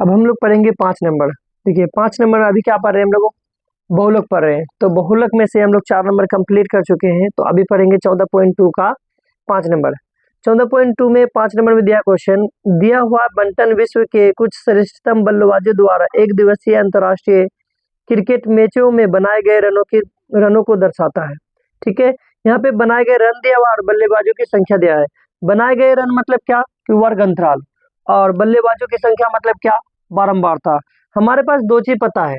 अब हम लोग पढ़ेंगे 5 नंबर। देखिए 5 नंबर अभी क्या पढ़ रहे हैं हम लोग, बहुलक पढ़ रहे हैं। तो बहुलक में से हम लोग 4 नंबर कंप्लीट कर चुके हैं। तो अभी पढ़ेंगे 14.2 का 5 नंबर। 14.2 में 5 नंबर में दिया क्वेश्चन, दिया हुआ बंटन विश्व के कुछ श्रेष्ठतम बल्लेबाजों द्वारा एक दिवसीय अंतर्राष्ट्रीय क्रिकेट मैचों में बनाए गए रनों को दर्शाता है। ठीक है, यहाँ पे बनाए गए रन दिया हुआ और बल्लेबाजों की संख्या दिया है। बनाए गए रन मतलब क्या कि वर्ग अंतराल, और बल्लेबाजों की संख्या मतलब क्या, बारंबारता। हमारे पास दो चीज पता है,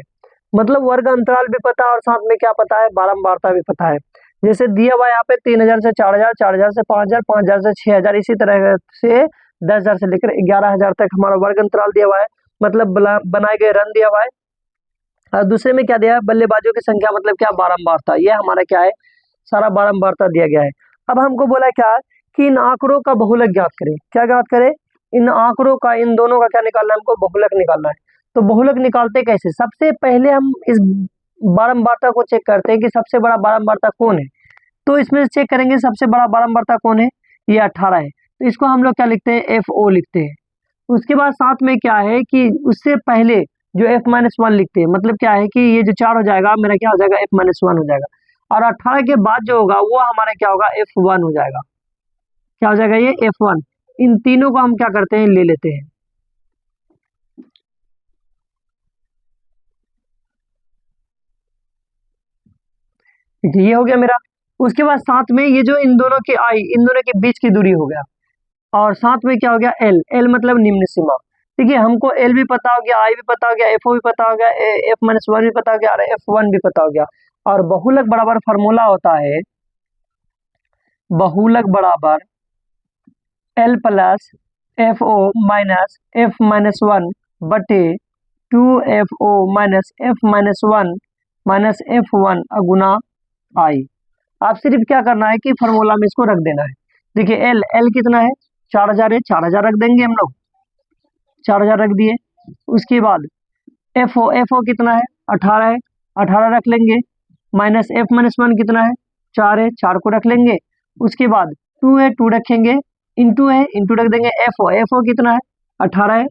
मतलब वर्ग अंतराल भी पता है और साथ में क्या पता है, बारंबारता भी पता है। जैसे दिया हुआ यहाँ पे 3000 से 4000, 4000 से 5000, 5000 से 6000, इसी तरह से 10,000 से लेकर 11,000 तक हमारा वर्ग अंतराल दिया हुआ है, मतलब बनाए गए रन दिया हुआ है। और दूसरे में क्या दिया है, बल्लेबाजों की संख्या मतलब क्या, बारंबारता। ये हमारा क्या है, सारा बारंबारता दिया गया है। अब हमको बोला क्या कि इन आंकड़ों का बहुलक ज्ञात करें। क्या ज्ञात करें, इन आंकड़ों का, इन दोनों का क्या निकालना है हमको, बहुलक निकालना है। तो बहुलक निकालते कैसे, सबसे पहले हम इस बारंबारता को चेक करते हैं कि सबसे बड़ा बारंबारता कौन है। तो इसमें चेक करेंगे सबसे बड़ा बारंबारता कौन है, ये 18 है। तो इसको हम लोग क्या लिखते हैं, FO लिखते हैं। उसके बाद साथ में क्या है कि उससे पहले जो F-1 लिखते हैं, मतलब क्या है कि ये जो 4 हो जाएगा मेरा क्या हो जाएगा, F-1 हो जाएगा। और 18 के बाद जो होगा वो हमारा क्या होगा, F1 हो जाएगा। क्या हो जाएगा, ये F1। इन तीनों को हम क्या करते हैं, ले लेते हैं। ये हो गया मेरा। उसके बाद साथ में ये जो इन दोनों की आई, इन दोनों के बीच की दूरी हो गया। और साथ में क्या हो गया, एल। एल मतलब निम्न सीमा। देखिए हमको एल भी पता हो गया, आई भी पता हो गया, FO भी पता हो गया, F-1 भी पता हो गया और F1 भी पता हो गया। और बहुलक बराबर फार्मूला होता है, बहुलक बराबर L plus FO minus F-1 बटे 2FO minus F-1 minus F1 गुना आई। आप सिर्फ क्या करना है कि फार्मूला में इसको रख देना है। देखिए एल कितना है, 4000 है, 4000 रख देंगे हम लोग, 4000 रख दिए। उसके बाद FO कितना है, 18 है, 18 रख लेंगे। माइनस F-1 कितना है, 4 है, 4 को रख लेंगे। उसके बाद 2 है, 2 रखेंगे, इंटू है, इंटू रख देंगे। FO कितना है, 18 है,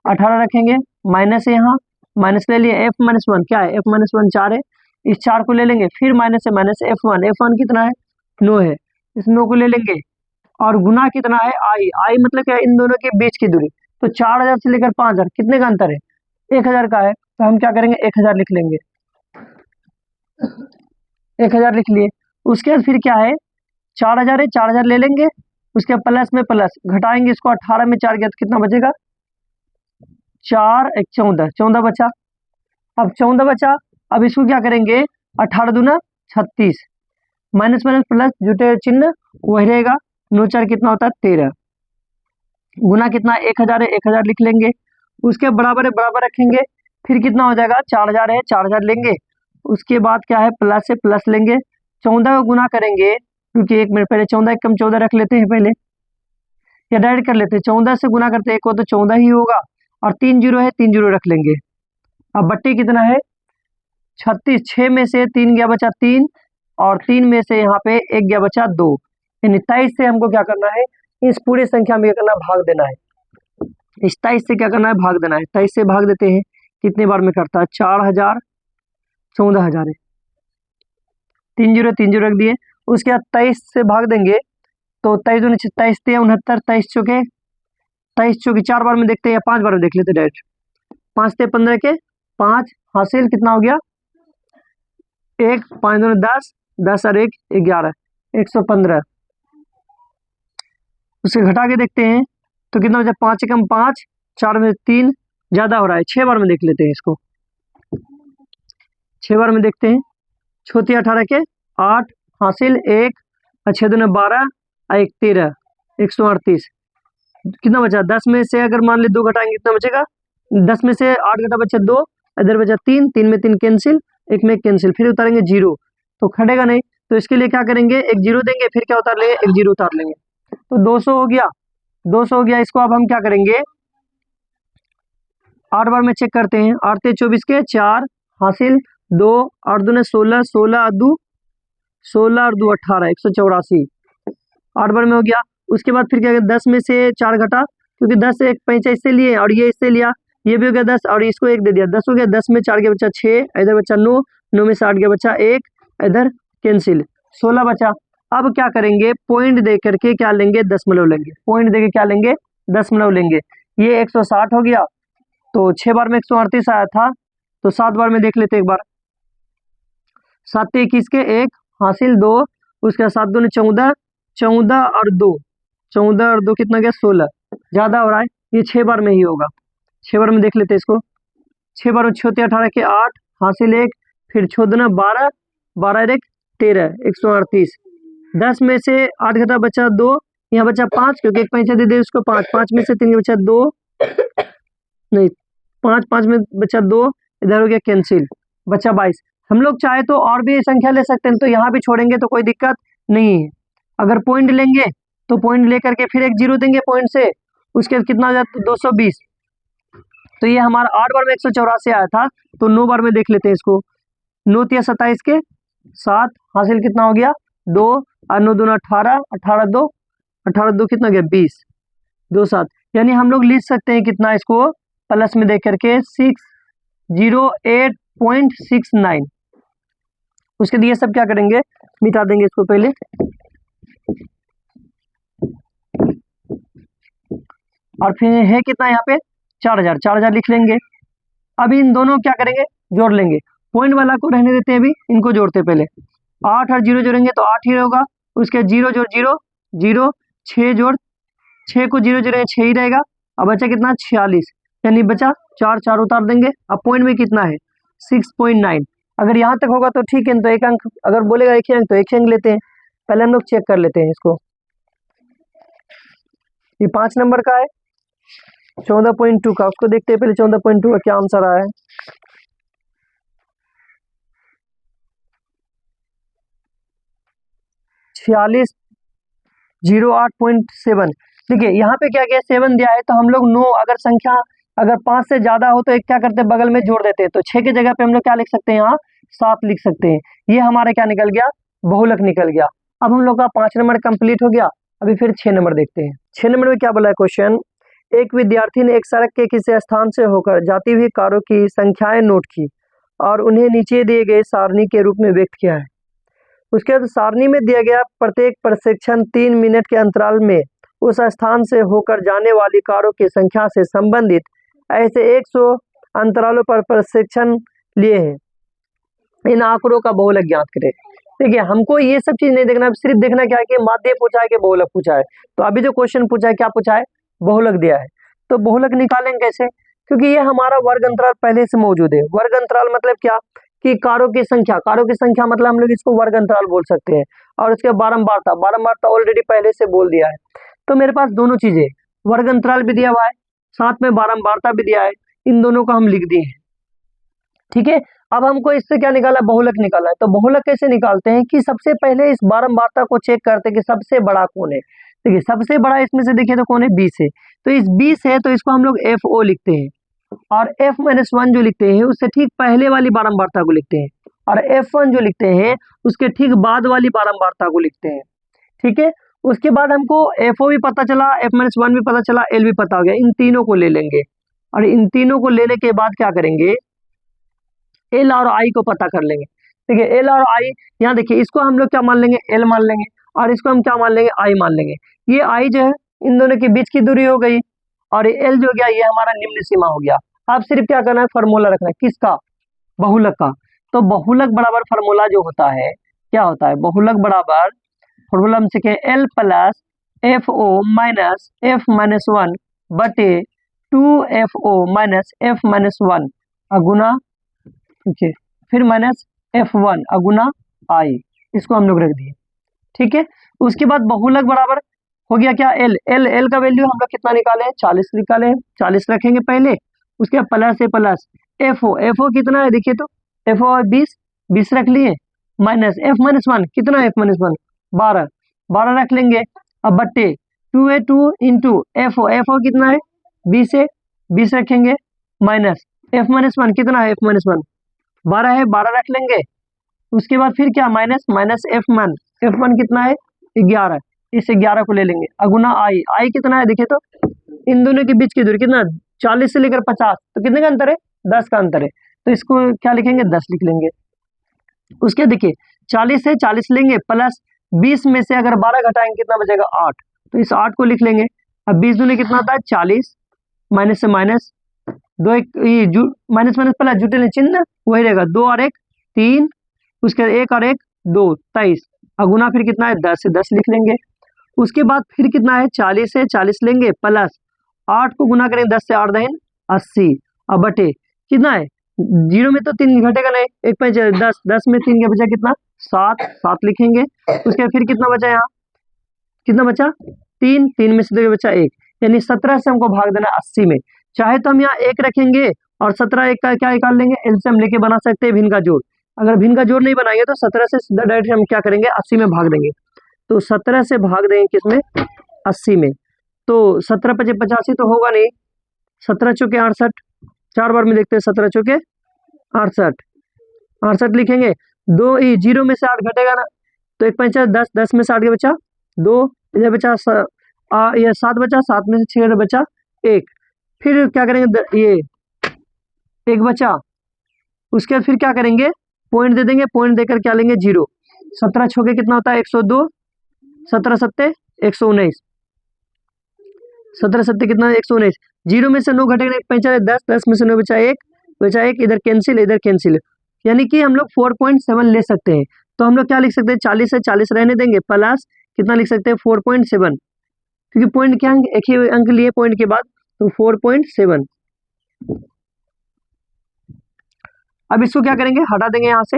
18 रखेंगे। माइनस है, यहाँ माइनस ले लिए। F-1 क्या है, F-1 4 है, इस 4 को ले लेंगे। फिर माइनस है, माइनस F1 कितना है, 9 है, इस 9 को ले लेंगे। और गुना कितना है, आई मतलब क्या, इन दोनों के बीच की दूरी। तो 4000 से लेकर 5000 कितने का अंतर है, 1000 का है। तो हम क्या करेंगे, 1000 लिख लेंगे, 1000 लिख लिए। उसके बाद फिर क्या है, 4000 है, 4000 ले लेंगे। उसके प्लस में प्लस घटाएंगे, इसको 18 में 4 गया तो कितना बचेगा, 4 1 14, 14 बचा। अब 14 बचा, अब इसको क्या करेंगे, 18 दूना 36, माइनस माइनस प्लस जुटे चिन्ह वही रहेगा। 9 4 कितना होता है, 13। गुना कितना, 1000 है, 1000 लिख लेंगे। उसके बराबर है, बराबर रखेंगे। फिर कितना हो जाएगा, 4000 है, 4000 लेंगे। उसके बाद क्या है, प्लस है, प्लस लेंगे। 14 को गुना करेंगे, क्योंकि 1 मिनट पहले 14 कम 14 रख लेते हैं पहले, या डायरेक्ट कर लेते हैं। 14 से गुना करते हैं एक को तो 14 ही होगा, और 3 जीरो है, 3 जीरो रख लेंगे। अब बट्टे कितना है, 36। 6 में से 3 गया बचा 3, और 3 में से यहाँ पे 1 गया बचा 2, यानी 23 से हमको क्या करना है, इस पूरी संख्या में क्या करना है, भाग देना है। इस 23 से क्या करना है, भाग देना है। 23 से भाग देते हैं, कितने बार में करता है, 4000, 14000 है, 3 जीरो रख दिए। उसके बाद 23 से भाग देंगे तो 23 दूनी 27, 69, 23 चौके 23 चौके 4 बार में देखते हैं या 5 बार में देख लेते डायरेक्ट। 5 से 15 के 5 हासिल, कितना हो गया, 1 5 दूनी 10, 10 और 1 11, 115। उसे घटा के देखते हैं तो कितना हो जाए, 5 से कम 5, 4 में 3 ज्यादा हो रहा है। 6 बार में देख लेते हैं इसको, 6 बार में देखते हैं। छोटी 18 के 8 हासिल, 1 6 दूनी 12, 1 13, 138। कितना बचा, 10 में से अगर मान ले 2 घटाएंगे कितना बचेगा, 10 में से 8 घटा बचा 2, इधर बचा 3, 3 में 3 कैंसिल, 1 में कैंसिल, फिर उतारेंगे 0 तो खटेगा नहीं। तो इसके लिए क्या करेंगे, 1 0 देंगे, फिर क्या उतार लेंगे, 1 0 उतार लेंगे। तो 200 हो गया, 200 हो गया। इसको अब हम क्या करेंगे, 8 बार में चेक करते हैं। 8 से 24 के 4 हासिल, 2 8 दूने 16, 16 2 16 और 2 18, 184, 8 बार में हो गया। उसके बाद फिर क्या, 10 में से 4 घटा, क्योंकि 10 एक पैंचा इससे लिए और ये इससे लिया, ये भी हो गया 10 और इसको 1 दे दिया, 10 हो गया। 10 में 4 गया बच्चा 6, इधर बच्चा 9, 9 में से 8 गया बच्चा 1, इधर कैंसिल, 16 बचा। अब क्या करेंगे, पॉइंट दे करके क्या लेंगे, दशमलव लेंगे। पॉइंट दे के क्या लेंगे, दशमलव लेंगे। ये 160 हो गया, तो 6 बार में 138 आया था, तो 7 बार में देख लेते एक बार। 7 21 के 1 हासिल 2, उसके बाद 7 दूनी 14, 14 और 2, 14 और 2 कितना गया 16, ज़्यादा हो रहा है, ये 6 बार में ही होगा। 6 बार में देख लेते इसको। 6 बार में 6 18 के 8 हासिल 1, फिर 6 दूना 12, 12 1 13, 138। 10 में से 8 घटा बचा 2, यहाँ बचा 5, क्योंकि एक पैंचा दे दे उसको 5, 5 में से 3 बचा 2, नहीं 5, 5 में बचा 2, इधर हो गया कैंसिल, बचा 22। हम लोग चाहे तो और भी संख्या ले सकते हैं, तो यहाँ भी छोड़ेंगे तो कोई दिक्कत नहीं है। अगर पॉइंट लेंगे तो पॉइंट लेकर के फिर एक जीरो देंगे पॉइंट से, उसके बाद कितना आ जाता है 220। तो ये हमारा 8 बार में 184 आया था, तो 9 बार में देख लेते हैं इसको। 9 तिया 27 के 7 हासिल कितना हो गया 2, और 9 दूना 18, 18 2, 18 2 कितना गया 20, 2 7। यानी हम लोग लिख सकते हैं कितना इसको प्लस में देख करके 608.69। उसके लिए सब क्या करेंगे, मिटा देंगे इसको पहले। और फिर है कितना यहाँ पे 4000, 4000 लिख लेंगे। अब इन दोनों क्या करेंगे, जोड़ लेंगे। पॉइंट वाला को रहने देते हैं, अभी इनको जोड़ते पहले। 8 और 0 जोड़ेंगे तो 8 ही होगा, उसके 0 जोड़ 0 0, 6 जोड़ 6 को 0 जोड़ेंगे 6 ही रहेगा। अब बचा कितना 46, यानी बचा 4 4 उतार देंगे। अब पॉइंट में कितना है 6.9। अगर यहाँ तक होगा तो ठीक है, तो एक अंक, अगर बोलेगा एक ही अंक तो एक ही अंक लेते हैं। पहले हम लोग चेक कर लेते हैं इसको। ये 5 नंबर का है 14.2 का, उसको देखते हैं पहले 14.2 का क्या आंसर आया है। छियालीस 08.7। देखिए यहाँ पे क्या किया 7 दिया है, तो हम लोग 9, अगर संख्या अगर 5 से ज्यादा हो तो एक क्या करते हैं बगल में जोड़ देते हैं। तो 6 की जगह पे हम लोग क्या लिख सकते हैं, यहाँ 7 लिख सकते हैं। ये हमारा क्या निकल गया, बहुलक निकल गया। अब हम लोग का 5 नंबर कंप्लीट हो गया। अभी फिर 6 नंबर देखते हैं। 6 नंबर में क्या बोला है क्वेश्चन, एक विद्यार्थी ने एक सड़क के किसी स्थान से होकर जाती हुई कारों की संख्याएं नोट की और उन्हें नीचे दिए गए सारणी के रूप में व्यक्त किया है। उसके बाद सारणी में दिया गया प्रत्येक प्रशिक्षण 3 मिनट के अंतराल में उस स्थान से होकर जाने वाली कारों की संख्या से संबंधित ऐसे 100 अंतरालों पर प्रशिक्षण लिए हैं। इन आंकड़ों का बहुलक ज्ञात करें। देखिए हमको ये सब चीज नहीं देखना, सिर्फ देखना क्या है कि माध्य पूछा है कि बहुलक पूछा है। तो अभी जो क्वेश्चन पूछा है क्या पूछा है, बहुलक दिया है। तो बहुलक निकालेंगे कैसे, क्योंकि ये हमारा वर्ग अंतराल पहले से मौजूद है। वर्ग अंतराल मतलब क्या कि कारों की संख्या, कारों की संख्या मतलब हम लोग इसको वर्ग अंतराल बोल सकते हैं। और उसके बारंबारता, बारंबारता ऑलरेडी पहले से बोल दिया है। तो मेरे पास दोनों चीजें, वर्ग अंतराल भी दिया हुआ है, साथ में बारंबारता भी दिया है, इन दोनों को हम लिख दिए हैं। ठीक है, अब हमको इससे क्या निकाला, बहुलक निकाला है। तो बहुलक कैसे निकालते हैं कि सबसे पहले इस बारंबारता को चेक करते हैं कि सबसे बड़ा कौन है। देखिए सबसे बड़ा इसमें से देखिए तो कौन है, 20 है। तो इस 20 है तो इसको हम लोग FO लिखते हैं, और F-1 जो लिखते हैं उससे ठीक पहले वाली बारंबारता को लिखते हैं, और F1 जो लिखते हैं उसके ठीक बाद वाली बारंबारता को लिखते हैं। ठीक है, उसके बाद हमको FO भी पता चला, F-1 भी पता चला, L भी पता हो गया। इन तीनों को ले लेंगे, और इन तीनों को लेने के बाद क्या करेंगे, L और I को पता कर लेंगे। देखिए L और I, यहाँ देखिए इसको हम लोग क्या मान लेंगे, L मान लेंगे, और इसको हम क्या मान लेंगे, I मान लेंगे। ये I जो है इन दोनों के बीच की दूरी हो गई, और L जो गया ये हमारा निम्न सीमा हो गया। अब सिर्फ क्या करना है, फार्मूला रखना है, किसका, बहुलक का। तो बहुलक बराबर फार्मूला जो होता है क्या होता है, बहुलक बराबर फार्मूला हम सीखे L plus FO minus F-1 बटे 2FO माइनस F-1 अगुना, ठीक है, फिर माइनस F1 अगुना I, इसको हम लोग रख दिए। ठीक है, उसके बाद बहुलक बराबर हो गया क्या, L का वैल्यू हम लोग कितना निकाले, 40 निकाले, 40 रखेंगे पहले। उसके बाद प्लस है प्लस FO कितना है, देखिए तो FO 20 रख लिए, माइनस F-1 कितना है, F-1 12 रख लेंगे। अब बट्टे 2 है 2 इंटू FO कितना है 20 है, 20 रखेंगे, माइनस F-1 कितना है, F-1 12 है, 12 रख लेंगे। उसके बाद फिर क्या, माइनस F1 कितना है 11, इस 11 को ले लेंगे, अगुना I कितना है, देखिए तो इन दोनों के बीच की दूरी कितना 40 से लेकर 50, तो कितने का अंतर है? 10 का अंतर है। तो इसको क्या लिखेंगे? 10 लिख लेंगे। उसके देखिए 40 है, 40 लेंगे प्लस 20 में से अगर 12 घटाएंगे कितना बचेगा? 8। तो इस 8 को लिख लेंगे। अब 20 दूनी कितना होता है? 40, माइनस से माइनस, दो एक माइनस माइनस प्लस जुटे चिन्ह वही रहेगा, 2 और 1 3, उसके 1 और 1 2, 23, और गुना फिर कितना है? 10 से 10 लिख लेंगे। उसके बाद फिर कितना है? 40 है, 40 लेंगे प्लस 8 को गुना करेंगे 10 से, 8 दहीन 80, अब बटे कितना है? 0 में तो 3 घटेगा नहीं, 1 5 10, 10 में 3 के बचा कितना? 7, 7 लिखेंगे। उसके बाद फिर कितना बचा? यहाँ कितना बचा? 3, 3 में से 2 बचा 1, यानी 17 से हमको भाग देना 80 में। चाहे तो हम यहाँ 1 रखेंगे और 17 1 का क्या निकाल लेंगे? एलसीएम लेके बना सकते हैं भिन्न का जोड़। अगर भिन्न का जोड़ नहीं बनाएंगे तो 17 से सीधा डायरेक्ट हम क्या करेंगे? 80 में भाग देंगे। तो 17 से भाग देंगे किसमें? 80 में। तो 17 × 5 = 85 तो होगा नहीं, 17 चौके 68, 4 बार में देखते हैं, 17 चौके 68, 68 लिखेंगे। 2 0 में से 8 घटेगा ना, तो 1 5 10, 10 में से 8 के बचा 2, इधर बचा 7 बचा, 7 में से 6 बचा 1, फिर क्या करेंगे? ये 1 बचा। उसके बाद फिर क्या करेंगे? पॉइंट दे देंगे, पॉइंट देकर क्या लेंगे? 0। 17 छोके कितना होता है? 102, 17 सत्ते 119, 17 सत्ते कितना? 119। 0 में से 9 घटेगा, 1 5 10, 10 में से 9 बचा 1, बचा 1, इधर कैंसिल, इधर कैंसिल, यानी कि हम लोग 4.7 ले सकते हैं। तो हम लोग क्या लिख सकते हैं? 40 से 40 रहने देंगे प्लस कितना लिख सकते हैं? 4.7, क्योंकि पॉइंट के अंक एक ही अंक लिए पॉइंट के बाद, तो 4.7। अब इसको क्या करेंगे? हटा देंगे यहाँ से।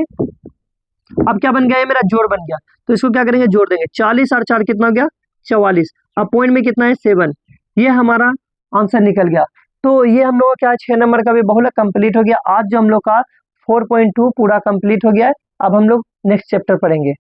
अब क्या बन गया? ये मेरा जोड़ बन गया। तो इसको क्या करेंगे? जोड़ देंगे। 40 और 4 कितना हो गया? 44। अब पॉइंट में कितना है? 7। ये हमारा आंसर निकल गया। तो ये हम लोग का क्या 6 नंबर का भी बहुलक कंप्लीट हो गया। आज जो हम लोग का 4.2 पूरा कंप्लीट हो गया है। अब हम लोग नेक्स्ट चैप्टर पढ़ेंगे।